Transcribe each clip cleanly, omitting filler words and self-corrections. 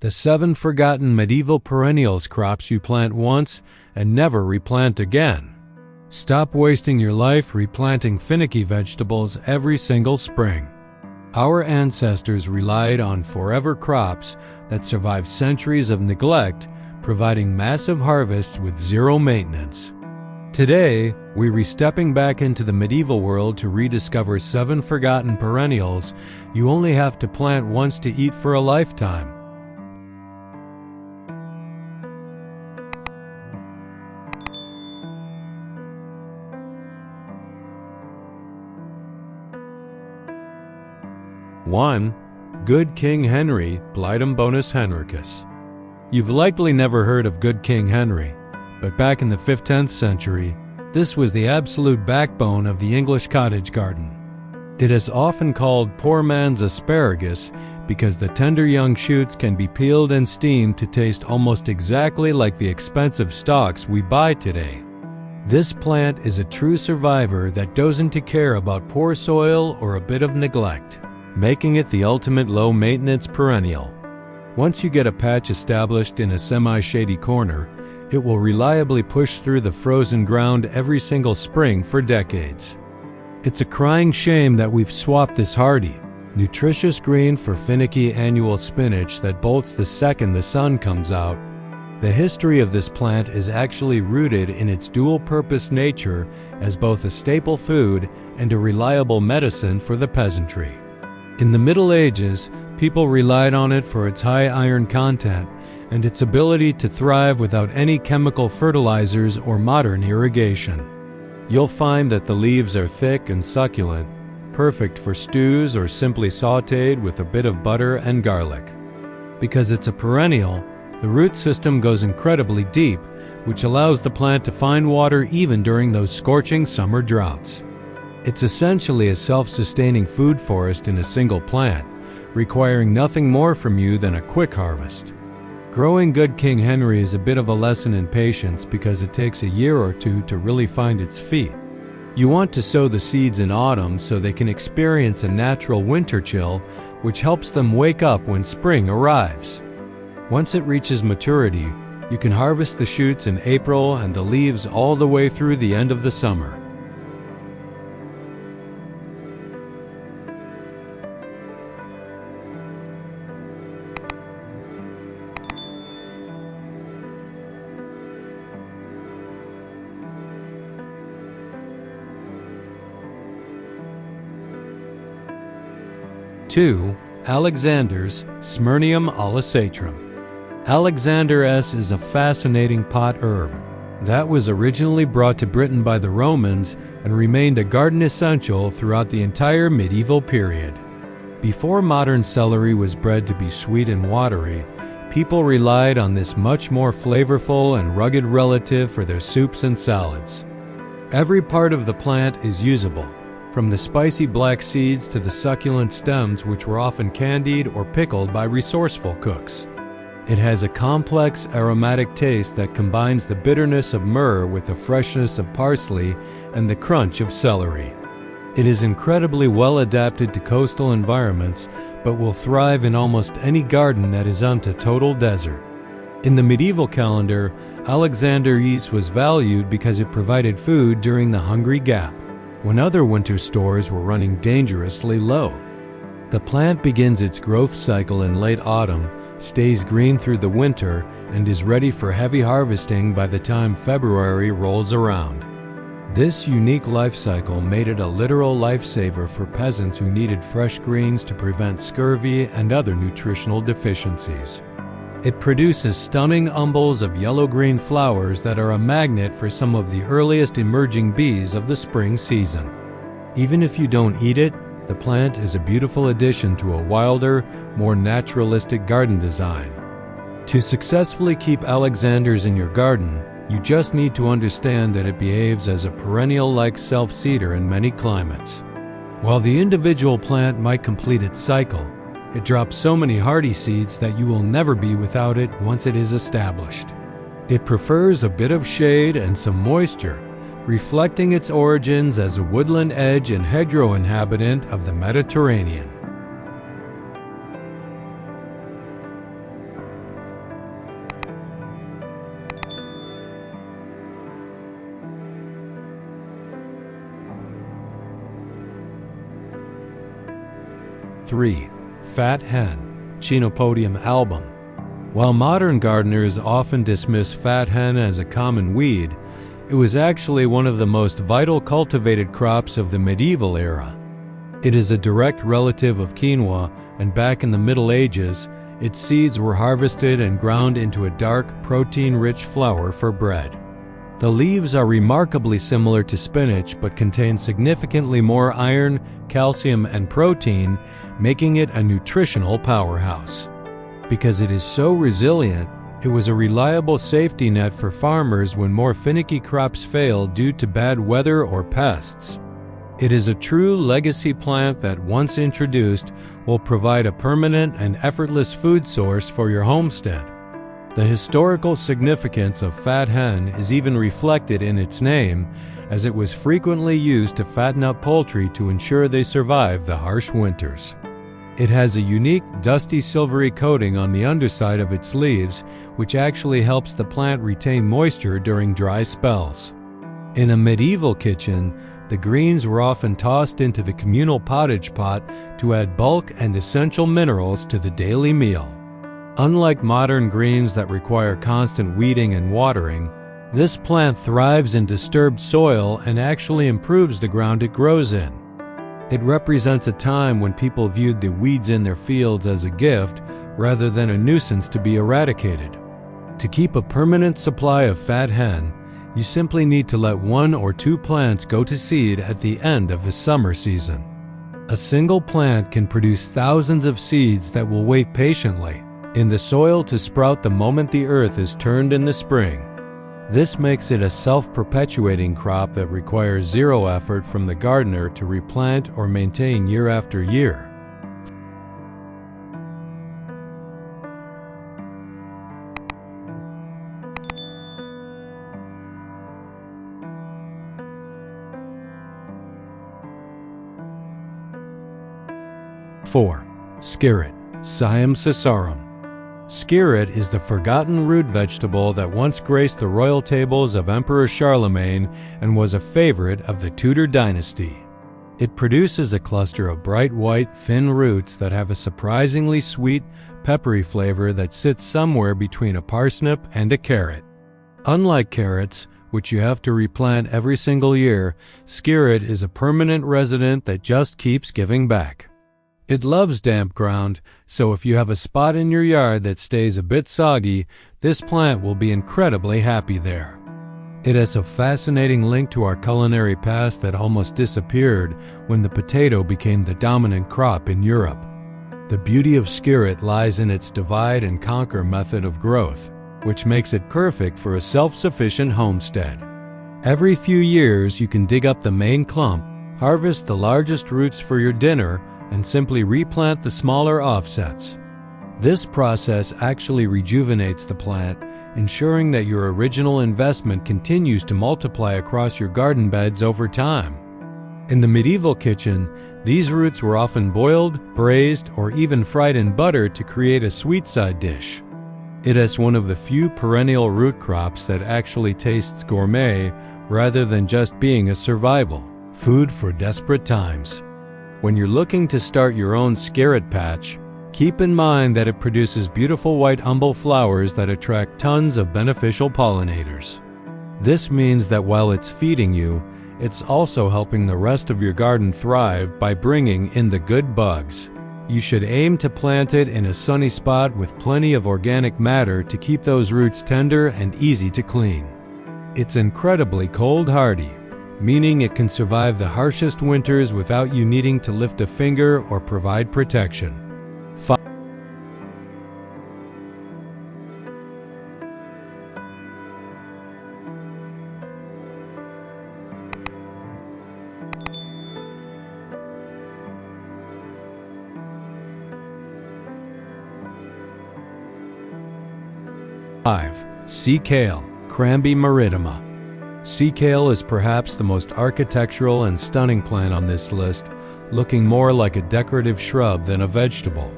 The 7 forgotten medieval perennials crops you plant once and never replant again. Stop wasting your life replanting finicky vegetables every single spring. Our ancestors relied on forever crops that survived centuries of neglect, providing massive harvests with zero maintenance. Today, we're stepping back into the medieval world to rediscover 7 forgotten perennials you only have to plant once to eat for a lifetime. One, Good King Henry, Blightum bonus Henricus. You've likely never heard of Good King Henry, but back in the 5th-10th century, this was the absolute backbone of the English cottage garden. It is often called poor man's asparagus because the tender young shoots can be peeled and steamed to taste almost exactly like the expensive stalks we buy today. This plant is a true survivor that doesn't care about poor soil or a bit of neglect, making it the ultimate low-maintenance perennial. Once you get a patch established in a semi-shady corner, it will reliably push through the frozen ground every single spring for decades. It's a crying shame that we've swapped this hardy, nutritious green for finicky annual spinach that bolts the second the sun comes out. The history of this plant is actually rooted in its dual-purpose nature as both a staple food and a reliable medicine for the peasantry. In the Middle Ages, people relied on it for its high iron content and its ability to thrive without any chemical fertilizers or modern irrigation. You'll find that the leaves are thick and succulent, perfect for stews or simply sautéed with a bit of butter and garlic. Because it's a perennial, the root system goes incredibly deep, which allows the plant to find water even during those scorching summer droughts. It's essentially a self-sustaining food forest in a single plant, requiring nothing more from you than a quick harvest. Growing Good King Henry is a bit of a lesson in patience because it takes a year or two to really find its feet. You want to sow the seeds in autumn so they can experience a natural winter chill, which helps them wake up when spring arrives. Once it reaches maturity, you can harvest the shoots in April and the leaves all the way through the end of the summer. Two, Alexander's Smyrnium olisatrum. Alexander S is a fascinating pot herb that was originally brought to Britain by the Romans and remained a garden essential throughout the entire medieval period. Before modern celery was bred to be sweet and watery, people relied on this much more flavorful and rugged relative for their soups and salads. Every part of the plant is usable, from the spicy black seeds to the succulent stems, which were often candied or pickled by resourceful cooks. It has a complex aromatic taste that combines the bitterness of myrrh with the freshness of parsley and the crunch of celery. It is incredibly well adapted to coastal environments, but will thrive in almost any garden that isn't a total desert. In the medieval calendar, Alexander Eats was valued because it provided food during the Hungry Gap, when other winter stores were running dangerously low. The plant begins its growth cycle in late autumn, stays green through the winter, and is ready for heavy harvesting by the time February rolls around. This unique life cycle made it a literal lifesaver for peasants who needed fresh greens to prevent scurvy and other nutritional deficiencies. It produces stunning umbels of yellow-green flowers that are a magnet for some of the earliest emerging bees of the spring season. Even if you don't eat it, the plant is a beautiful addition to a wilder, more naturalistic garden design. To successfully keep Alexanders in your garden, you just need to understand that it behaves as a perennial-like self-seeder in many climates. While the individual plant might complete its cycle, it drops so many hardy seeds that you will never be without it once it is established. It prefers a bit of shade and some moisture, reflecting its origins as a woodland edge and hedgerow inhabitant of the Mediterranean. 3. Fat Hen, Chenopodium album. While modern gardeners often dismiss fat hen as a common weed, it was actually one of the most vital cultivated crops of the medieval era. It is a direct relative of quinoa, and back in the Middle Ages, its seeds were harvested and ground into a dark, protein-rich flour for bread. The leaves are remarkably similar to spinach but contain significantly more iron, calcium, and protein, making it a nutritional powerhouse. Because it is so resilient, it was a reliable safety net for farmers when more finicky crops failed due to bad weather or pests. It is a true legacy plant that, once introduced, will provide a permanent and effortless food source for your homestead. The historical significance of fat hen is even reflected in its name, as it was frequently used to fatten up poultry to ensure they survive the harsh winters. It has a unique dusty silvery coating on the underside of its leaves, which actually helps the plant retain moisture during dry spells. In a medieval kitchen, the greens were often tossed into the communal pottage pot to add bulk and essential minerals to the daily meal. Unlike modern greens that require constant weeding and watering, this plant thrives in disturbed soil and actually improves the ground it grows in. It represents a time when people viewed the weeds in their fields as a gift rather than a nuisance to be eradicated. To keep a permanent supply of fat hen, you simply need to let 1 or 2 plants go to seed at the end of the summer season. A single plant can produce thousands of seeds that will wait patiently in the soil to sprout the moment the earth is turned in the spring. This makes it a self-perpetuating crop that requires zero effort from the gardener to replant or maintain year after year. Four. Skirret, Siam sissarum. Skirret is the forgotten root vegetable that once graced the royal tables of Emperor Charlemagne and was a favorite of the Tudor dynasty. It produces a cluster of bright white, thin roots that have a surprisingly sweet, peppery flavor that sits somewhere between a parsnip and a carrot. Unlike carrots, which you have to replant every single year, skirret is a permanent resident that just keeps giving back. It loves damp ground, so if you have a spot in your yard that stays a bit soggy, this plant will be incredibly happy there. It has a fascinating link to our culinary past that almost disappeared when the potato became the dominant crop in Europe. The beauty of skirret lies in its divide and conquer method of growth, which makes it perfect for a self-sufficient homestead. Every few years you can dig up the main clump, harvest the largest roots for your dinner, and simply replant the smaller offsets. This process actually rejuvenates the plant, ensuring that your original investment continues to multiply across your garden beds over time. In the medieval kitchen, these roots were often boiled, braised, or even fried in butter to create a sweet side dish. It is one of the few perennial root crops that actually tastes gourmet rather than just being a survival food for desperate times. When you're looking to start your own skirret patch, keep in mind that it produces beautiful white umbel flowers that attract tons of beneficial pollinators. This means that while it's feeding you, it's also helping the rest of your garden thrive by bringing in the good bugs. You should aim to plant it in a sunny spot with plenty of organic matter to keep those roots tender and easy to clean. It's incredibly cold hardy, meaning it can survive the harshest winters without you needing to lift a finger or provide protection. 5. Sea kale, Cramby marittima. Sea kale is perhaps the most architectural and stunning plant on this list, looking more like a decorative shrub than a vegetable.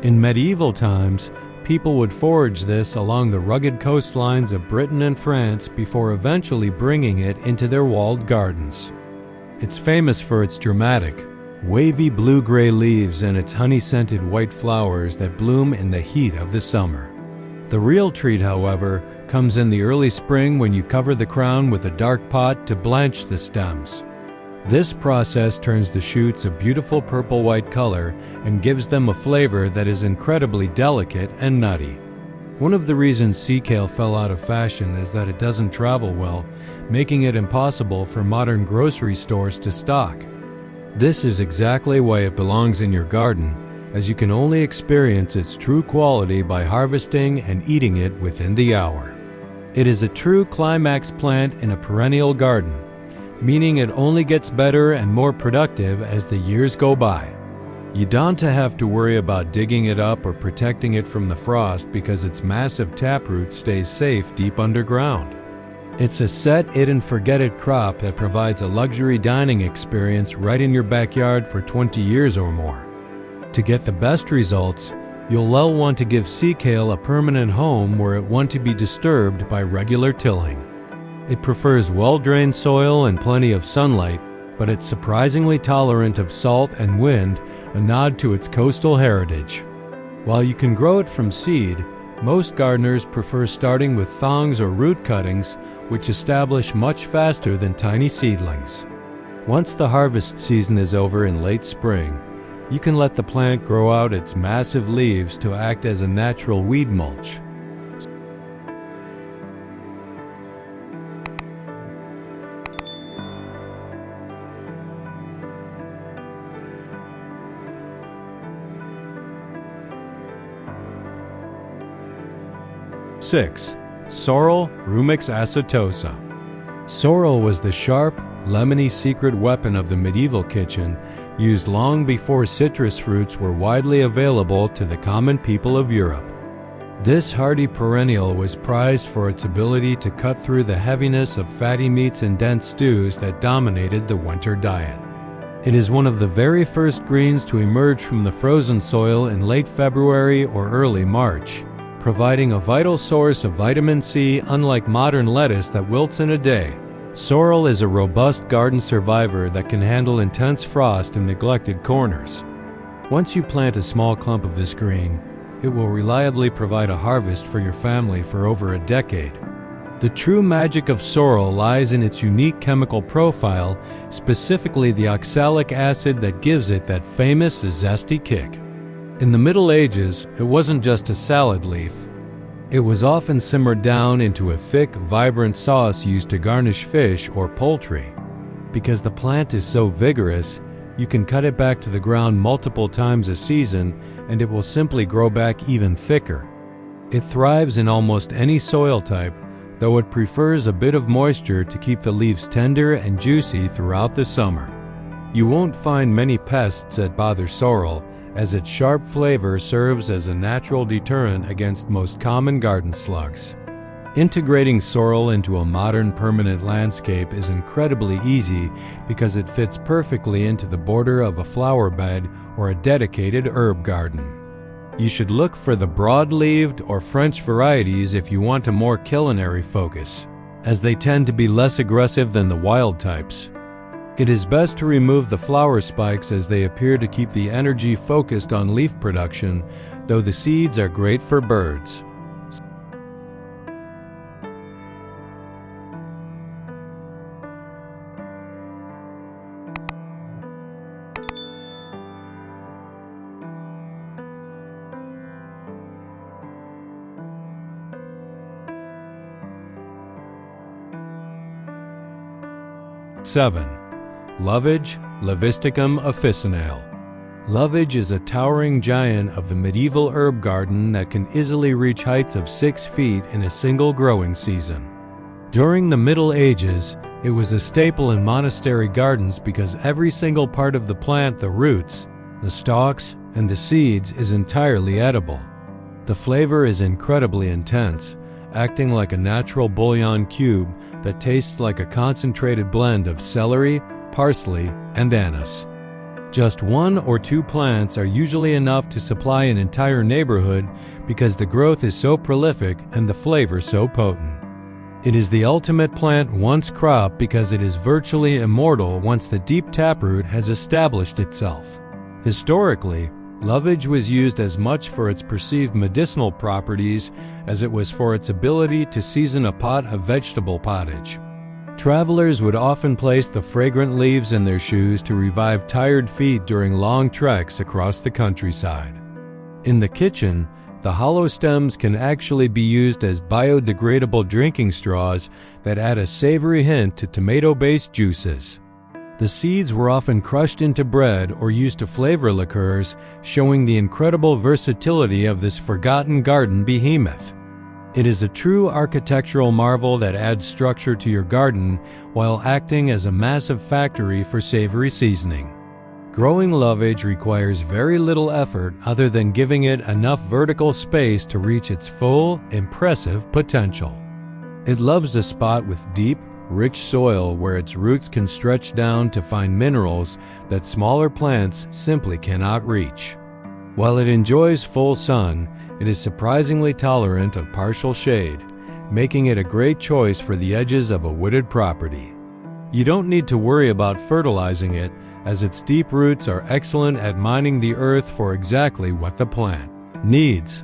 In medieval times, people would forage this along the rugged coastlines of Britain and France before eventually bringing it into their walled gardens. It's famous for its dramatic, wavy blue-gray leaves and its honey-scented white flowers that bloom in the heat of the summer. The real treat, however, comes in the early spring when you cover the crown with a dark pot to blanch the stems. This process turns the shoots a beautiful purple-white color and gives them a flavor that is incredibly delicate and nutty. One of the reasons sea kale fell out of fashion is that it doesn't travel well, making it impossible for modern grocery stores to stock. This is exactly why it belongs in your garden, as you can only experience its true quality by harvesting and eating it within the hour. It is a true climax plant in a perennial garden, meaning it only gets better and more productive as the years go by. You don't have to worry about digging it up or protecting it from the frost because its massive taproot stays safe deep underground. It's a set-it-and-forget-it crop that provides a luxury dining experience right in your backyard for 20 years or more. To get the best results, you'll want to give sea kale a permanent home where it won't be disturbed by regular tilling. It prefers well-drained soil and plenty of sunlight, but it's surprisingly tolerant of salt and wind, a nod to its coastal heritage. While you can grow it from seed, most gardeners prefer starting with thongs or root cuttings, which establish much faster than tiny seedlings. Once the harvest season is over in late spring, you can let the plant grow out its massive leaves to act as a natural weed mulch. Six, sorrel Rumex acetosa. Sorrel was the sharp, lemony secret weapon of the medieval kitchen, used long before citrus fruits were widely available to the common people of Europe. This hardy perennial was prized for its ability to cut through the heaviness of fatty meats and dense stews that dominated the winter diet. It is one of the very first greens to emerge from the frozen soil in late February or early March, providing a vital source of vitamin C unlike modern lettuce that wilts in a day. Sorrel is a robust garden survivor that can handle intense frost in neglected corners. Once you plant a small clump of this green, it will reliably provide a harvest for your family for over a decade. The true magic of sorrel lies in its unique chemical profile, specifically the oxalic acid that gives it that famous zesty kick. In the Middle Ages, it wasn't just a salad leaf. It was often simmered down into a thick, vibrant sauce used to garnish fish or poultry. Because the plant is so vigorous, you can cut it back to the ground multiple times a season and it will simply grow back even thicker. It thrives in almost any soil type, though it prefers a bit of moisture to keep the leaves tender and juicy throughout the summer. You won't find many pests that bother sorrel, as its sharp flavor serves as a natural deterrent against most common garden slugs. Integrating sorrel into a modern permanent landscape is incredibly easy because it fits perfectly into the border of a flower bed or a dedicated herb garden. You should look for the broad-leaved or French varieties if you want a more culinary focus, as they tend to be less aggressive than the wild types. It is best to remove the flower spikes as they appear to keep the energy focused on leaf production, though the seeds are great for birds. Seven, Lovage Levisticum officinale. Lovage is a towering giant of the medieval herb garden that can easily reach heights of 6 feet in a single growing season. During the Middle Ages, it was a staple in monastery gardens because every single part of the plant, the roots, the stalks, and the seeds, is entirely edible. The flavor is incredibly intense, acting like a natural bouillon cube that tastes like a concentrated blend of celery, parsley, and anise. Just 1 or 2 plants are usually enough to supply an entire neighborhood because the growth is so prolific and the flavor so potent. It is the ultimate plant once crop because it is virtually immortal once the deep taproot has established itself. Historically, lovage was used as much for its perceived medicinal properties as it was for its ability to season a pot of vegetable pottage. Travelers would often place the fragrant leaves in their shoes to revive tired feet during long treks across the countryside. In the kitchen, the hollow stems can actually be used as biodegradable drinking straws that add a savory hint to tomato-based juices. The seeds were often crushed into bread or used to flavor liqueurs, showing the incredible versatility of this forgotten garden behemoth. It is a true architectural marvel that adds structure to your garden while acting as a massive factory for savory seasoning. Growing lovage requires very little effort other than giving it enough vertical space to reach its full, impressive potential. It loves a spot with deep, rich soil where its roots can stretch down to find minerals that smaller plants simply cannot reach. While it enjoys full sun, it is surprisingly tolerant of partial shade, making it a great choice for the edges of a wooded property. You don't need to worry about fertilizing it, as its deep roots are excellent at mining the earth for exactly what the plant needs.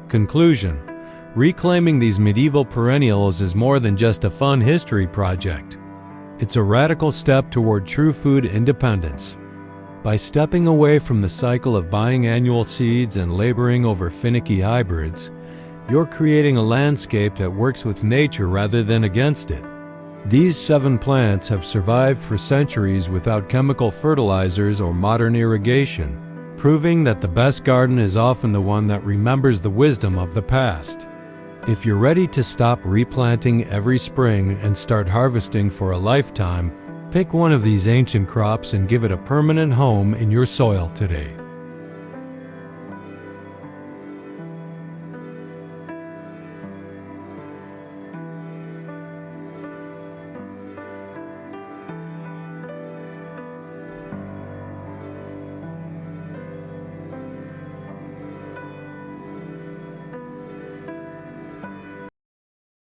Conclusion: reclaiming these medieval perennials is more than just a fun history project. It's a radical step toward true food independence. By stepping away from the cycle of buying annual seeds and laboring over finicky hybrids, you're creating a landscape that works with nature rather than against it. These 7 plants have survived for centuries without chemical fertilizers or modern irrigation, proving that the best garden is often the one that remembers the wisdom of the past. If you're ready to stop replanting every spring and start harvesting for a lifetime, pick one of these ancient crops and give it a permanent home in your soil today.